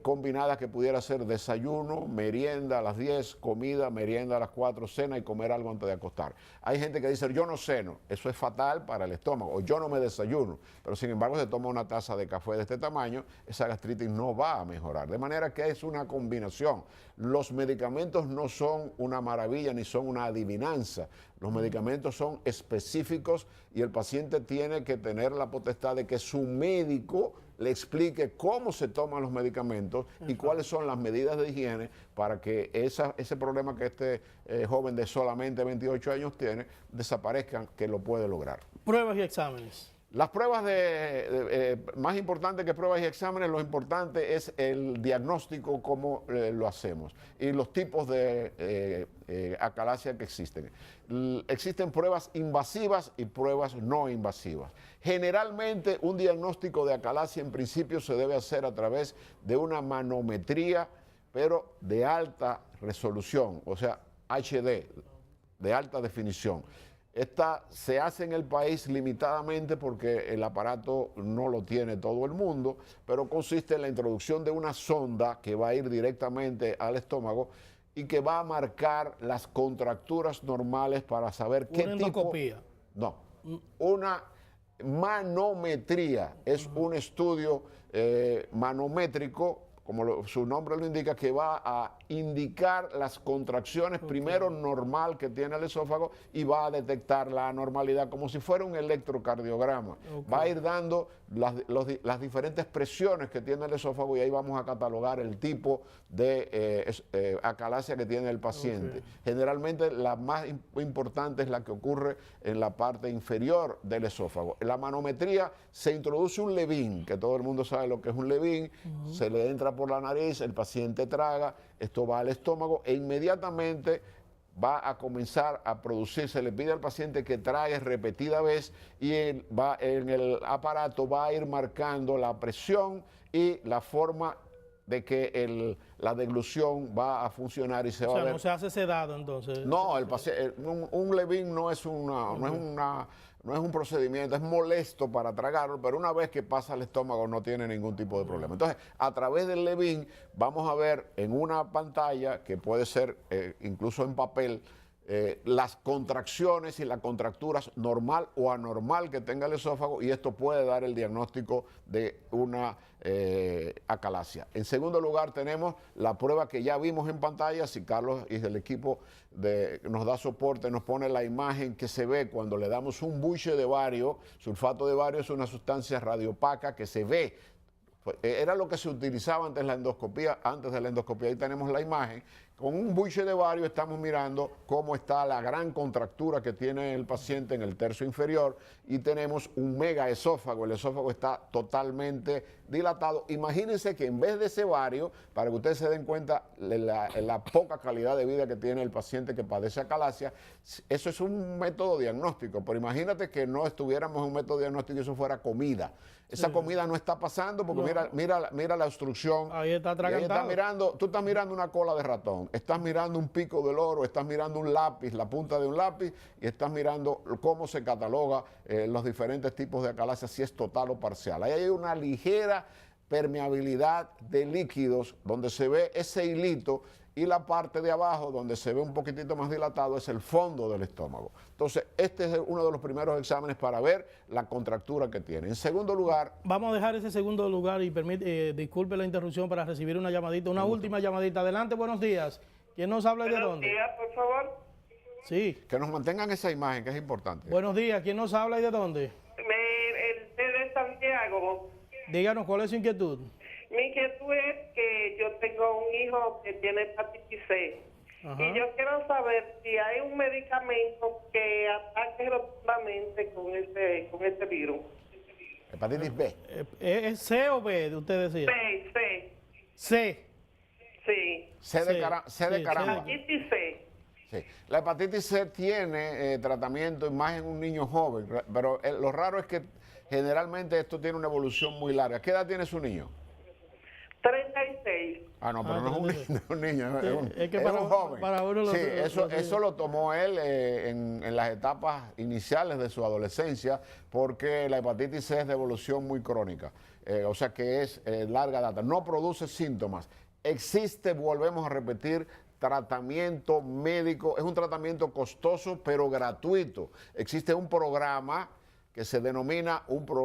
combinadas que pudiera ser desayuno, merienda a las 10, comida, merienda a las 4, cena y comer algo antes de acostar. Hay gente que dice, yo no ceno, eso es fatal para el estómago, o yo no me desayuno, pero sin embargo se toma una taza de café de este tamaño, esa gastritis no va a mejorar. De manera que es una combinación. Los medicamentos no son una maravilla ni son una adivinanza. Los medicamentos son específicos y el paciente tiene que tener la potestad de que su médico le explique cómo se toman los medicamentos y cuáles son las medidas de higiene para que ese problema que este joven de solamente 28 años tiene desaparezcan, que lo puede lograr. Pruebas y exámenes. Las pruebas más importantes que pruebas y exámenes, lo importante es el diagnóstico, cómo lo hacemos y los tipos de acalasia que existen. Existen pruebas invasivas y pruebas no invasivas. Generalmente un diagnóstico de acalasia en principio se debe hacer a través de una manometría, pero de alta resolución, o sea, HD, de alta definición. Esta se hace en el país limitadamente porque el aparato no lo tiene todo el mundo, pero consiste en la introducción de una sonda que va a ir directamente al estómago y que va a marcar las contracturas normales para saber qué tipo... ¿Una endoscopía? No, una manometría. Es un estudio manométrico, como su nombre lo indica, que va a indicar las contracciones, primero normal que tiene el esófago, y va a detectar la anormalidad como si fuera un electrocardiograma. Va a ir dando las diferentes presiones que tiene el esófago y ahí vamos a catalogar el tipo de acalasia que tiene el paciente. Generalmente la más importante es la que ocurre en la parte inferior del esófago. En la manometría se introduce un levín, que todo el mundo sabe lo que es un levín, se le entra por la nariz, el paciente traga, esto va al estómago e inmediatamente va a comenzar a producir, se le pide al paciente que trague repetida vez y en el aparato va a ir marcando la presión y la forma de que la deglución va a funcionar y se va a ver. No se hace sedado entonces. No, el paciente, un levín no es un procedimiento, es molesto para tragarlo, pero una vez que pasa al estómago no tiene ningún tipo de problema. Entonces, a través del levín vamos a ver en una pantalla, que puede ser incluso en papel, las contracciones y las contracturas normal o anormal que tenga el esófago, y esto puede dar el diagnóstico de una acalasia. En segundo lugar tenemos la prueba que ya vimos en pantalla. Si Carlos y el equipo nos da soporte, nos pone la imagen que se ve cuando le damos un buche de bario. Sulfato de bario es una sustancia radiopaca que se ve. Era lo que se utilizaba antes de la endoscopía. Ahí tenemos la imagen. Con un buche de bario estamos mirando cómo está la gran contractura que tiene el paciente en el tercio inferior y tenemos un megaesófago. El esófago está totalmente dilatado. Imagínense que en vez de ese bario, para que ustedes se den cuenta la poca calidad de vida que tiene el paciente que padece acalasia, eso es un método diagnóstico. Pero imagínate que no estuviéramos en un método diagnóstico y eso fuera comida. Esa comida no está pasando porque mira la obstrucción. Ahí está atragantado. Tú estás mirando una cola de ratón, estás mirando un pico del oro, estás mirando un lápiz, la punta de un lápiz, y estás mirando cómo se cataloga los diferentes tipos de acalasia, si es total o parcial. Ahí hay una ligera permeabilidad de líquidos donde se ve ese hilito y la parte de abajo, donde se ve un poquitito más dilatado, es el fondo del estómago. Entonces, este es uno de los primeros exámenes para ver la contractura que tiene. En segundo lugar... Vamos a dejar ese segundo lugar y disculpe la interrupción para recibir una llamadita, una última llamadita. Adelante, buenos días. ¿Quién nos habla y de dónde? Buenos días, por favor. Sí. Que nos mantengan esa imagen, que es importante. Buenos días. ¿Quién nos habla y de dónde? El de Santiago. Díganos, ¿cuál es su inquietud? Mi inquietud es que yo tengo un hijo que tiene hepatitis C. Ajá. Y yo quiero saber si hay un medicamento que ataque rotundamente con ese virus. Hepatitis B. ¿Es C o B, usted decía? C. C. Sí. C de caramba. Hepatitis C. Sí. La hepatitis C tiene tratamiento y más en un niño joven, pero lo raro es que generalmente esto tiene una evolución muy larga. ¿Qué edad tiene su niño? 36. Ah, no, pero no es un niño, es para, un joven. Para uno sí, eso lo tomó él en las etapas iniciales de su adolescencia, porque la hepatitis C es de evolución muy crónica, o sea que es larga data, no produce síntomas. Existe, volvemos a repetir, tratamiento médico, es un tratamiento costoso pero gratuito. Existe un programa que se denomina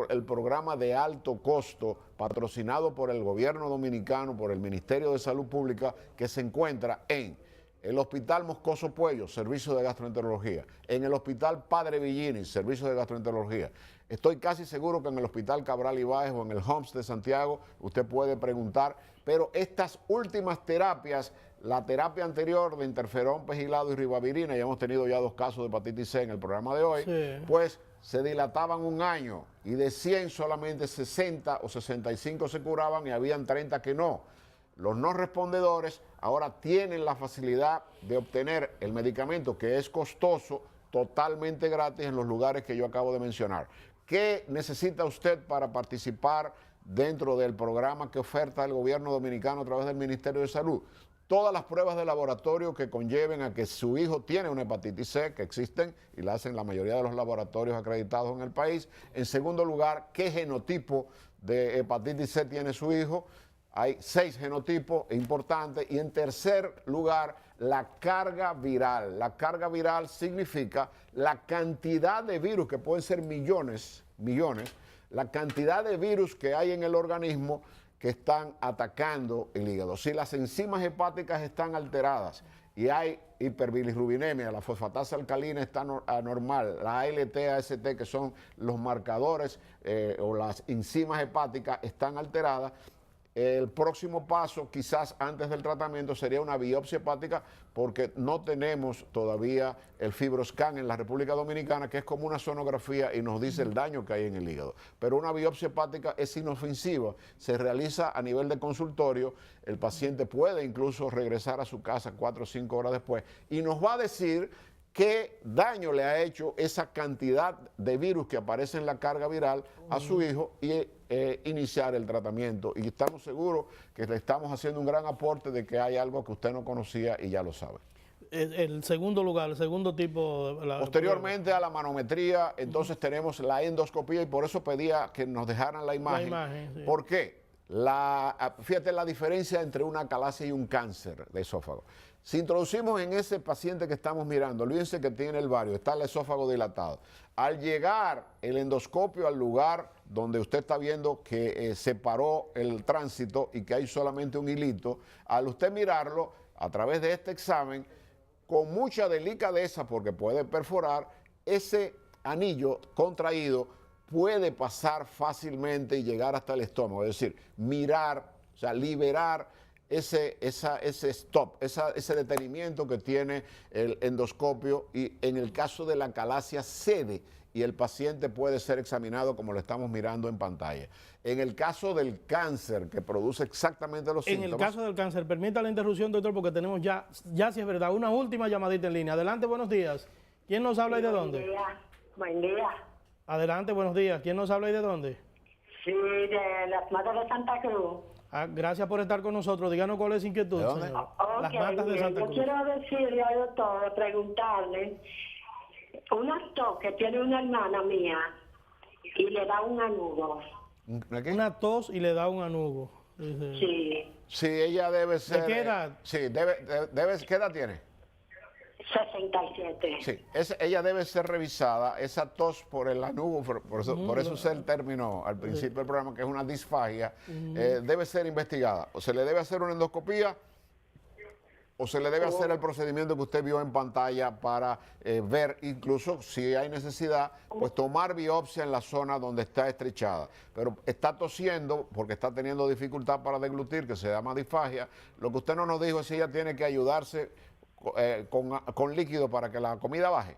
el programa de alto costo, patrocinado por el gobierno dominicano, por el Ministerio de Salud Pública, que se encuentra en el Hospital Moscoso Puello, servicio de gastroenterología, en el Hospital Padre Villini, servicio de gastroenterología. Estoy casi seguro que en el Hospital Cabral Ibáez o en el HOMS de Santiago usted puede preguntar, pero estas últimas terapias, la terapia anterior de interferón, pegilado y ribavirina, ya hemos tenido ya 2 casos de hepatitis C en el programa de hoy, pues se dilataban un año y de 100 solamente 60 o 65 se curaban y habían 30 que no. Los no respondedores ahora tienen la facilidad de obtener el medicamento, que es costoso, totalmente gratis en los lugares que yo acabo de mencionar. ¿Qué necesita usted para participar dentro del programa que oferta el gobierno dominicano a través del Ministerio de Salud? Todas las pruebas de laboratorio que conlleven a que su hijo tiene una hepatitis C, que existen y la hacen la mayoría de los laboratorios acreditados en el país. En segundo lugar, ¿qué genotipo de hepatitis C tiene su hijo? Hay 6 genotipos importantes. Y en tercer lugar, la carga viral. La carga viral significa la cantidad de virus, que pueden ser millones, la cantidad de virus que hay en el organismo que están atacando el hígado. Si las enzimas hepáticas están alteradas y hay hiperbilirrubinemia, la fosfatasa alcalina está anormal, la ALT, AST, que son los marcadores o las enzimas hepáticas están alteradas, el próximo paso, quizás antes del tratamiento, sería una biopsia hepática, porque no tenemos todavía el FibroScan en la República Dominicana, que es como una sonografía y nos dice el daño que hay en el hígado. Pero una biopsia hepática es inofensiva, se realiza a nivel de consultorio, el paciente puede incluso regresar a su casa 4 o 5 horas después y nos va a decir qué daño le ha hecho esa cantidad de virus que aparece en la carga viral a su hijo y iniciar el tratamiento. Y estamos seguros que le estamos haciendo un gran aporte de que hay algo que usted no conocía y ya lo sabe. El segundo lugar, el segundo tipo... Posteriormente a la manometría, entonces tenemos la endoscopía y por eso pedía que nos dejaran la imagen. Sí. ¿Por qué? Fíjate la diferencia entre una acalasia y un cáncer de esófago. Si introducimos en ese paciente que estamos mirando, olvídense que tiene el vario, está el esófago dilatado. Al llegar el endoscopio al lugar donde usted está viendo que se paró el tránsito y que hay solamente un hilito, al usted mirarlo a través de este examen, con mucha delicadeza, porque puede perforar, ese anillo contraído puede pasar fácilmente y llegar hasta el estómago. Es decir, mirar, o sea, liberar ese stop, ese detenimiento que tiene el endoscopio, y en el caso de la acalasia cede y el paciente puede ser examinado como lo estamos mirando en pantalla. En el caso del cáncer, que produce exactamente los síntomas... En el caso del cáncer, permita la interrupción, doctor, porque tenemos ya si es verdad, una última llamadita en línea. Adelante, buenos días. ¿Quién nos habla y de dónde? Buen día. Adelante, buenos días. ¿Quién nos habla y de dónde? Sí, de las Matas de Santa Cruz. Gracias por estar con nosotros. Díganos cuál es su inquietud, señor. Las Matas de Santa Cruz. Yo quiero decirle al doctor, preguntarle, una tos que tiene una hermana mía y le da un anugo. Una tos y le da un anugo. Sí. Sí, ella debe ser... ¿De qué edad? Sí, ¿qué edad tiene? 67. Sí, ella debe ser revisada, esa tos por el anugo, por eso usé el término al principio del programa, que es una disfagia, debe ser investigada. O se le debe hacer una endoscopía o se le debe hacer el procedimiento que usted vio en pantalla para ver, incluso si hay necesidad, pues tomar biopsia en la zona donde está estrechada. Pero está tosiendo porque está teniendo dificultad para deglutir, que se llama disfagia. Lo que usted no nos dijo es si ella tiene que ayudarse con líquido para que la comida baje.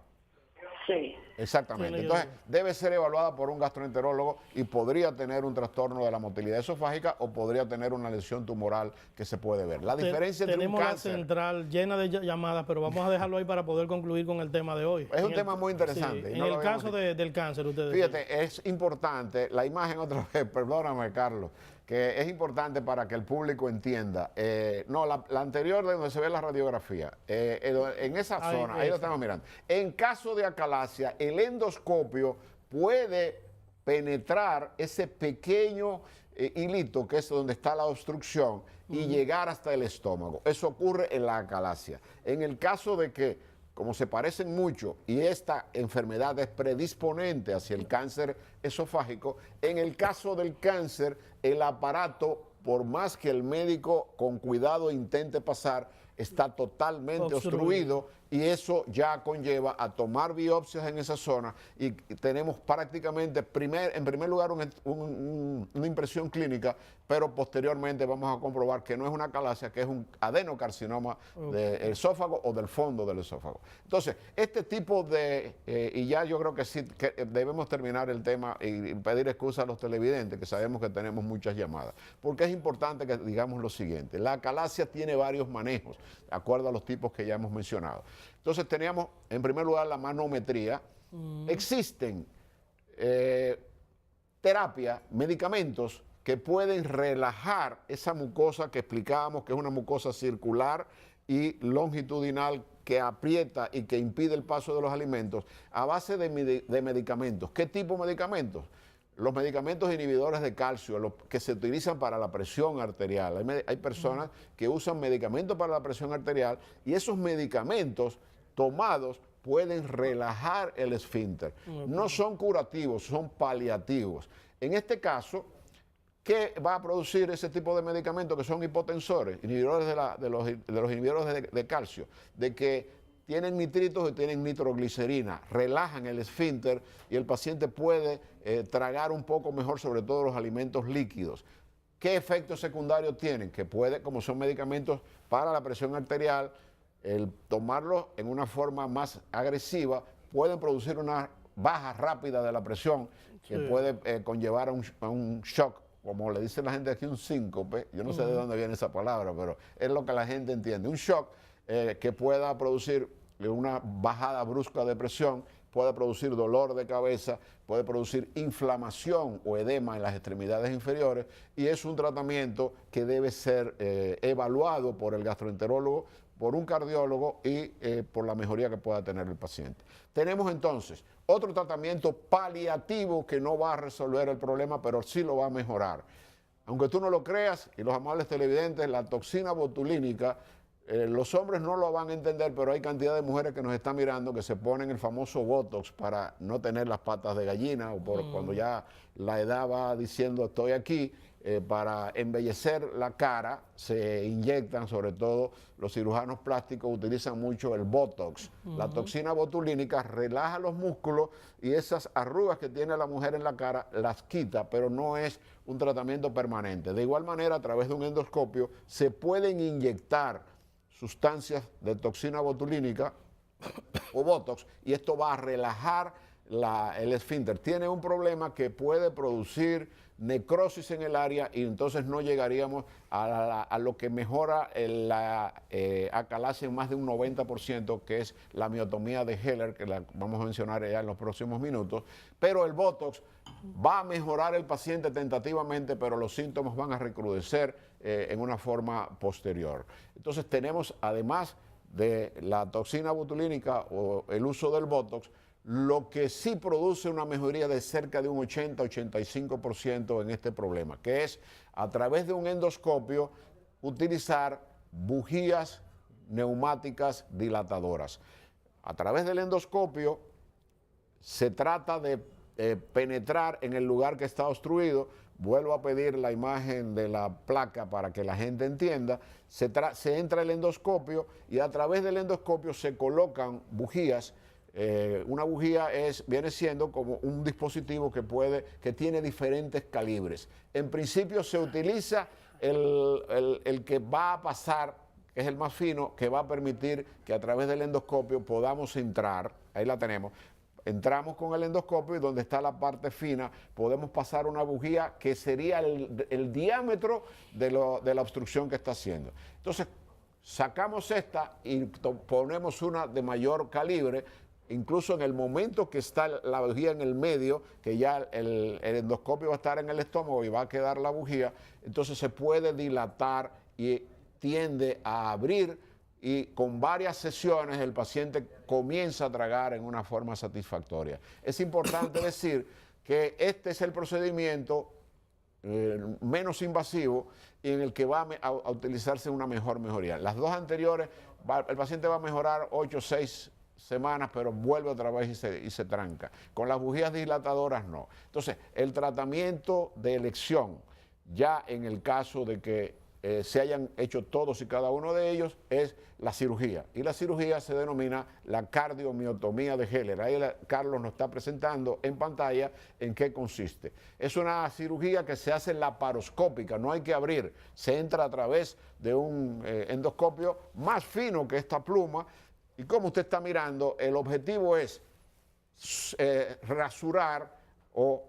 Sí. Exactamente. Entonces, debe ser evaluada por un gastroenterólogo y podría tener un trastorno de la motilidad esofágica o podría tener una lesión tumoral que se puede ver. La diferencia entre un cáncer... Tenemos la central llena de llamadas, pero vamos a dejarlo ahí para poder concluir con el tema de hoy. Es un tema muy interesante. Sí, en el caso del cáncer, ustedes... Fíjate, es importante, la imagen otra vez, perdóname, Carlos, que es importante para que el público entienda. La anterior de donde se ve la radiografía, en esa zona, ahí lo estamos mirando. En caso de acalasia, el endoscopio puede penetrar ese pequeño hilito, que es donde está la obstrucción, y llegar hasta el estómago. Eso ocurre en la acalasia. En el caso de que, como se parecen mucho y esta enfermedad es predisponente hacia el cáncer esofágico, en el caso del cáncer, el aparato, por más que el médico con cuidado intente pasar, está totalmente obstruido y eso ya conlleva a tomar biopsias en esa zona y tenemos prácticamente, en primer lugar, una impresión clínica, pero posteriormente vamos a comprobar que no es una acalasia, que es un adenocarcinoma del esófago o del fondo del esófago. Entonces, este tipo de, y ya yo creo que sí, que debemos terminar el tema y pedir excusas a los televidentes, que sabemos que tenemos muchas llamadas, porque es importante que digamos lo siguiente: la acalasia tiene varios manejos, de acuerdo a los tipos que ya hemos mencionado. Entonces teníamos, en primer lugar, la manometría. Existen terapias, medicamentos que pueden relajar esa mucosa que explicábamos, que es una mucosa circular y longitudinal que aprieta y que impide el paso de los alimentos a base de medicamentos. ¿Qué tipo de medicamentos? Los medicamentos inhibidores de calcio, los que se utilizan para la presión arterial. Hay personas que usan medicamentos para la presión arterial y esos medicamentos tomados pueden relajar el esfínter. No son curativos, son paliativos. En este caso, ¿qué va a producir ese tipo de medicamentos que son hipotensores, inhibidores de los inhibidores de calcio? De que tienen nitritos y tienen nitroglicerina, relajan el esfínter y el paciente puede tragar un poco mejor, sobre todo los alimentos líquidos. ¿Qué efectos secundarios tienen? Que puede, como son medicamentos para la presión arterial, el tomarlos en una forma más agresiva, pueden producir una baja rápida de la presión que puede conllevar a un shock, como le dice la gente aquí, un síncope. Yo no sé de dónde viene esa palabra, pero es lo que la gente entiende. Un shock que pueda producir una bajada brusca de presión, puede producir dolor de cabeza, puede producir inflamación o edema en las extremidades inferiores, y es un tratamiento que debe ser evaluado por el gastroenterólogo, por un cardiólogo y por la mejoría que pueda tener el paciente. Tenemos entonces otro tratamiento paliativo que no va a resolver el problema, pero sí lo va a mejorar. Aunque tú no lo creas, y los amables televidentes, la toxina botulínica, los hombres no lo van a entender, pero hay cantidad de mujeres que nos están mirando que se ponen el famoso Botox para no tener las patas de gallina o cuando ya la edad va diciendo estoy aquí, para embellecer la cara se inyectan, sobre todo los cirujanos plásticos utilizan mucho el Botox. La toxina botulínica relaja los músculos y esas arrugas que tiene la mujer en la cara las quita, pero no es un tratamiento permanente. De igual manera, a través de un endoscopio se pueden inyectar sustancias de toxina botulínica o Botox y esto va a relajar el esfínter. Tiene un problema que puede producir necrosis en el área y entonces no llegaríamos a lo que mejora la acalasia en más de un 90%, que es la miotomía de Heller, que la vamos a mencionar ya en los próximos minutos. Pero el Botox va a mejorar el paciente tentativamente, pero los síntomas van a recrudecer en una forma posterior. Entonces tenemos, además de la toxina botulínica o el uso del Botox, lo que sí produce una mejoría de cerca de un 80-85% en este problema, que es a través de un endoscopio utilizar bujías neumáticas dilatadoras. A través del endoscopio se trata de penetrar en el lugar que está obstruido. Vuelvo a pedir la imagen de la placa para que la gente entienda. Se entra el endoscopio y a través del endoscopio se colocan bujías. Una bujía viene siendo como un dispositivo que tiene diferentes calibres. En principio se utiliza el que va a pasar, que es el más fino, que va a permitir que a través del endoscopio podamos entrar. Ahí la tenemos. Entramos con el endoscopio y donde está la parte fina podemos pasar una bujía que sería el diámetro de la obstrucción que está haciendo. Entonces, sacamos esta y ponemos una de mayor calibre. Incluso en el momento que está la bujía en el medio, que ya el endoscopio va a estar en el estómago y va a quedar la bujía, entonces se puede dilatar y tiende a abrir, y con varias sesiones el paciente comienza a tragar en una forma satisfactoria. Es importante decir que este es el procedimiento menos invasivo y en el que va a utilizarse una mejor mejoría. Las dos anteriores, el paciente va a mejorar 8 o 6 semanas, pero vuelve otra vez y se tranca. Con las bujías dilatadoras no. Entonces, el tratamiento de elección, ya en el caso de que se hayan hecho todos y cada uno de ellos, es la cirugía. Y la cirugía se denomina la cardiomiotomía de Heller. Ahí Carlos nos está presentando en pantalla en qué consiste. Es una cirugía que se hace laparoscópica, no hay que abrir. Se entra a través de un endoscopio más fino que esta pluma. Y como usted está mirando, el objetivo es rasurar o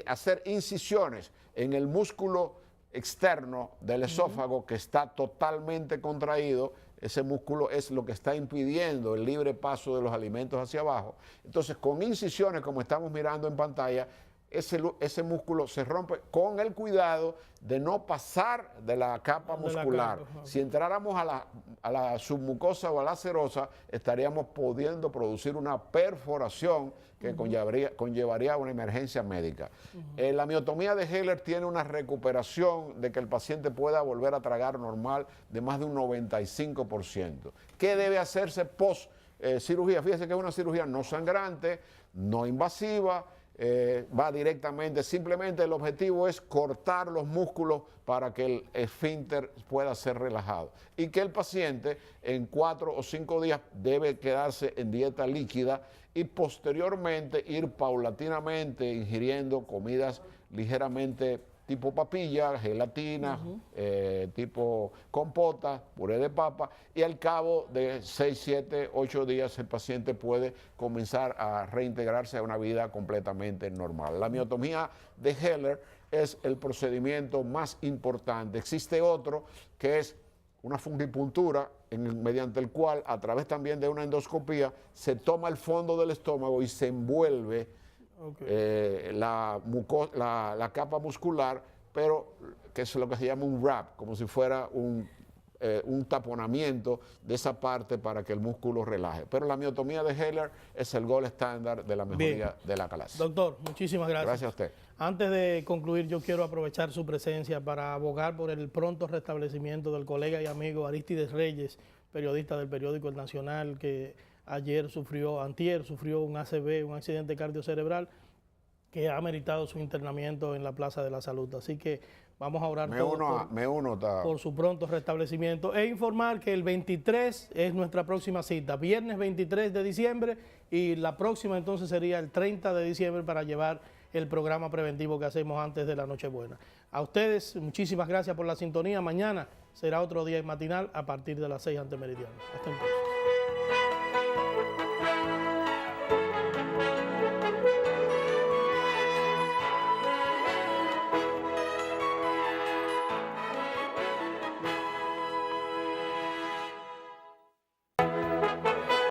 hacer incisiones en el músculo externo del esófago que está totalmente contraído. Ese músculo es lo que está impidiendo el libre paso de los alimentos hacia abajo. Entonces, con incisiones, como estamos mirando en pantalla, ese músculo se rompe con el cuidado de no pasar de la capa muscular. Si entráramos a la submucosa o a la serosa, estaríamos pudiendo producir una perforación que conllevaría una emergencia médica. La miotomía de Heller tiene una recuperación de que el paciente pueda volver a tragar normal de más de un 95%. ¿Qué debe hacerse post cirugía? Fíjese que es una cirugía no sangrante, no invasiva, va directamente, simplemente el objetivo es cortar los músculos para que el esfínter pueda ser relajado y que el paciente en 4 o 5 días debe quedarse en dieta líquida y posteriormente ir paulatinamente ingiriendo comidas ligeramente tipo papilla, gelatina, tipo compota, puré de papa, y al cabo de 6, 7, 8 días el paciente puede comenzar a reintegrarse a una vida completamente normal. La miotomía de Heller es el procedimiento más importante. Existe otro que es una fungipuntura mediante el cual, a través también de una endoscopía, se toma el fondo del estómago y se envuelve la capa muscular, pero que es lo que se llama un wrap, como si fuera un taponamiento de esa parte para que el músculo relaje. Pero la miotomía de Heller es el gold estándar de la mejoría de la calasia. Doctor, muchísimas gracias. Gracias a usted. Antes de concluir, yo quiero aprovechar su presencia para abogar por el pronto restablecimiento del colega y amigo Aristides Reyes, periodista del periódico El Nacional, que antier sufrió un ACV, un accidente cardiocerebral, que ha meritado su internamiento en la Plaza de la Salud. Así que vamos a orar por su pronto restablecimiento e informar que el 23 es nuestra próxima cita, viernes 23 de diciembre, y la próxima entonces sería el 30 de diciembre para llevar el programa preventivo que hacemos antes de la Nochebuena. A ustedes, muchísimas gracias por la sintonía. Mañana será otro día matinal a partir de las 6 ante meridiano. Hasta entonces.